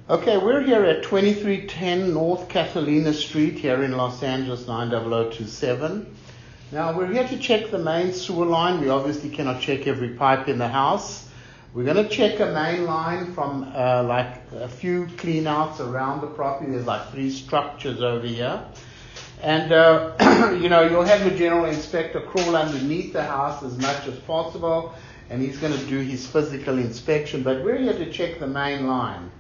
Okay, we're here at 2310 North Catalina Street here in Los Angeles 90027. Now we're here to check the main sewer line. We obviously cannot check every pipe in the house. We're going to check a main line from like a few clean outs around the property. There's like 3 structures over here. And you'll have your general inspector crawl underneath the house as much as possible, and he's going to do his physical inspection. But we're here to check the main line.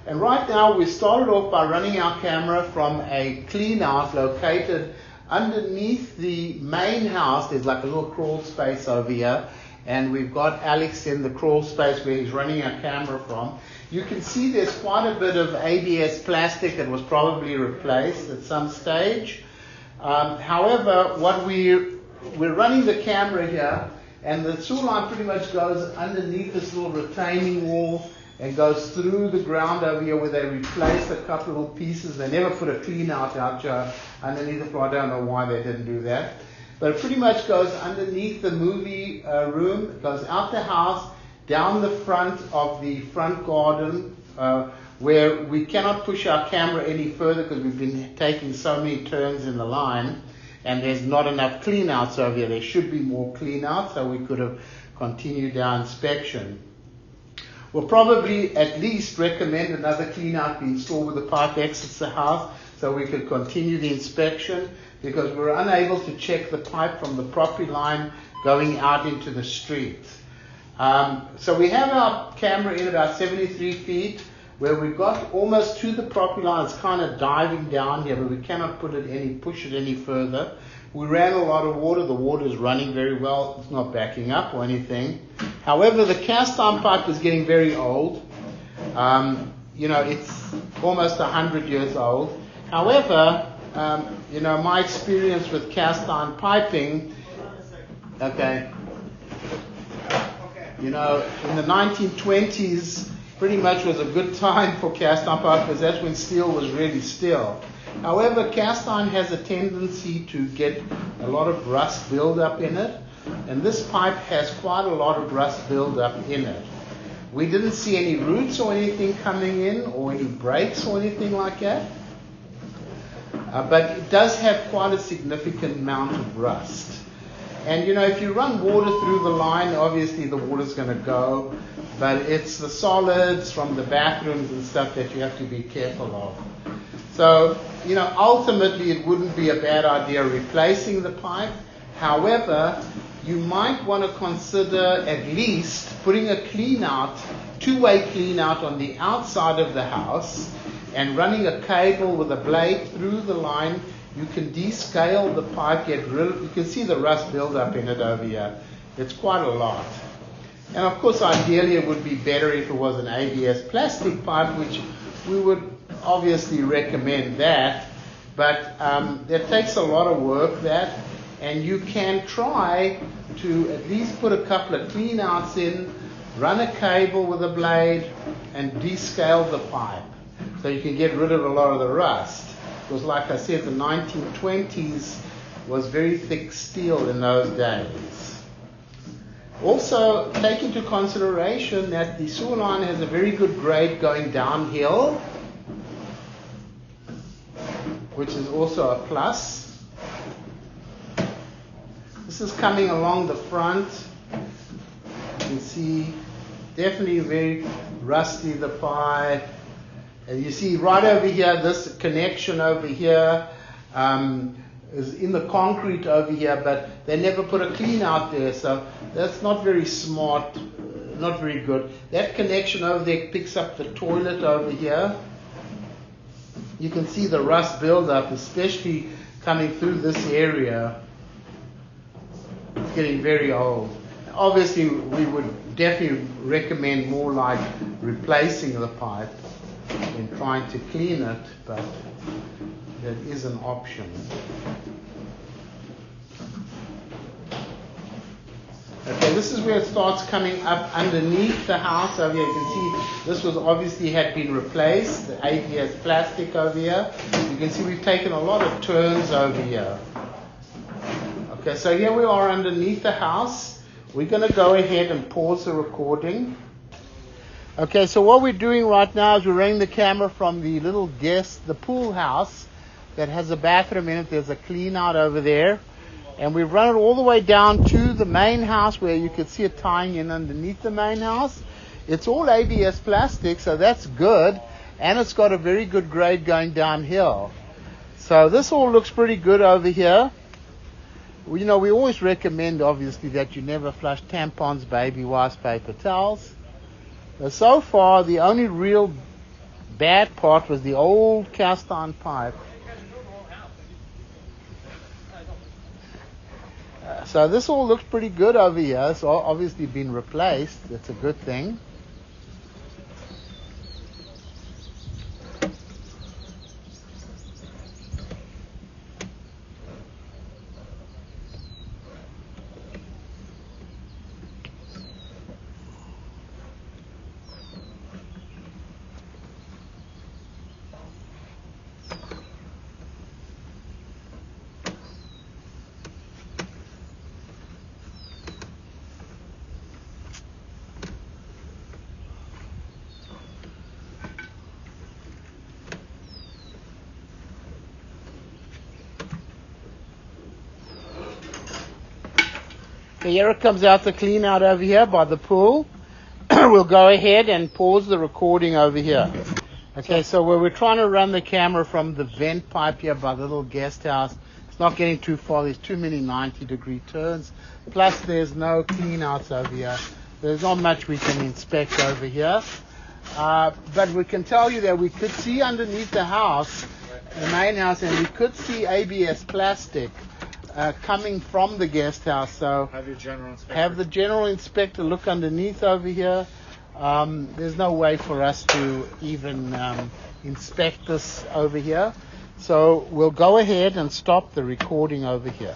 And right now we started off by running our camera from a clean out located underneath the main house. There's like a little crawl space over here, and we've got Alex in the crawl space where he's running our camera from. You can see there's quite a bit of ABS plastic that was probably replaced at some stage. However, we're running the camera here, and the sewer line pretty much goes underneath this little retaining wall and goes through the ground over here where they replaced a couple of little pieces. They never put a clean out here underneath the floor. I don't know why they didn't do that. But it pretty much goes underneath the movie room. It goes out the house, down the front of the front garden, where we cannot push our camera any further because we've been taking so many turns in the line, and there's not enough clean outs over here. There should be more clean outs, so we could have continued our inspection. We'll probably at least recommend another clean out be installed where the pipe exits the house so we could continue the inspection, because we're unable to check the pipe from the property line going out into the street. So we have our camera in about 73 feet where we've got almost to the property line. It's kind of diving down here, but we cannot push it any further. We ran a lot of water. The water is running very well. It's not backing up or anything. However, the cast iron pipe is getting very old. It's almost 100 years old. However, my experience with cast iron piping, in the 1920s, pretty much was a good time for cast iron pipe because that's when steel was really steel. However, cast iron has a tendency to get a lot of rust buildup in it, and this pipe has quite a lot of rust buildup in it. We didn't see any roots or anything coming in, or any breaks or anything like that, but it does have quite a significant amount of rust. And if you run water through the line, obviously the water's going to go, but it's the solids from the bathrooms and stuff that you have to be careful of. So, ultimately it wouldn't be a bad idea replacing the pipe. However, you might want to consider at least putting a clean out, two-way clean out on the outside of the house and running a cable with a blade through the line. You can descale the pipe, you can see the rust build up in it over here. It's quite a lot. And of course, ideally it would be better if it was an ABS plastic pipe, which we would obviously recommend that, but it takes a lot of work, that, and you can try to at least put a couple of clean outs in, run a cable with a blade, and descale the pipe so you can get rid of a lot of the rust. Because like I said, the 1920s was very thick steel in those days. Also, take into consideration that the sewer line has a very good grade going downhill, which is also a plus. This is coming along the front. You can see definitely very rusty, the pipe. And you see right over here, this connection over here is in the concrete over here, but they never put a clean out there, so that's not very smart, not very good. That connection over there picks up the toilet over here. You can see the rust buildup, especially coming through this area. It's getting very old. Obviously, we would definitely recommend more like replacing the pipe than trying to clean it, but that is an option. Okay, this is where it starts coming up underneath the house over here. You can see this was obviously had been replaced, the ABS plastic over here. You can see we've taken a lot of turns over here. Okay, so here we are underneath the house. We're going to go ahead and pause the recording. Okay, so what we're doing right now is we're running the camera from the little the pool house that has a bathroom in it. There's a clean out over there. And we've run it all the way down to the main house where you could see it tying in underneath the main house. It's all ABS plastic, so that's good. And it's got a very good grade going downhill. So this all looks pretty good over here. We always recommend, obviously, that you never flush tampons, baby wipes, paper towels. So far, the only real bad part was the old cast iron pipe. So this all looks pretty good over here. It's obviously been replaced. That's a good thing. Here it comes out the clean out over here by the pool. We'll go ahead and pause the recording over here. Okay, so where we're trying to run the camera from the vent pipe here by the little guest house, it's not getting too far. There's too many 90-degree turns. Plus there's no clean outs over here. There's not much we can inspect over here. But we can tell you that we could see underneath the house, the main house, and we could see ABS plastic coming from the guest house. So have the general inspector look underneath over here. There's no way for us to even inspect this over here. So we'll go ahead and stop the recording over here.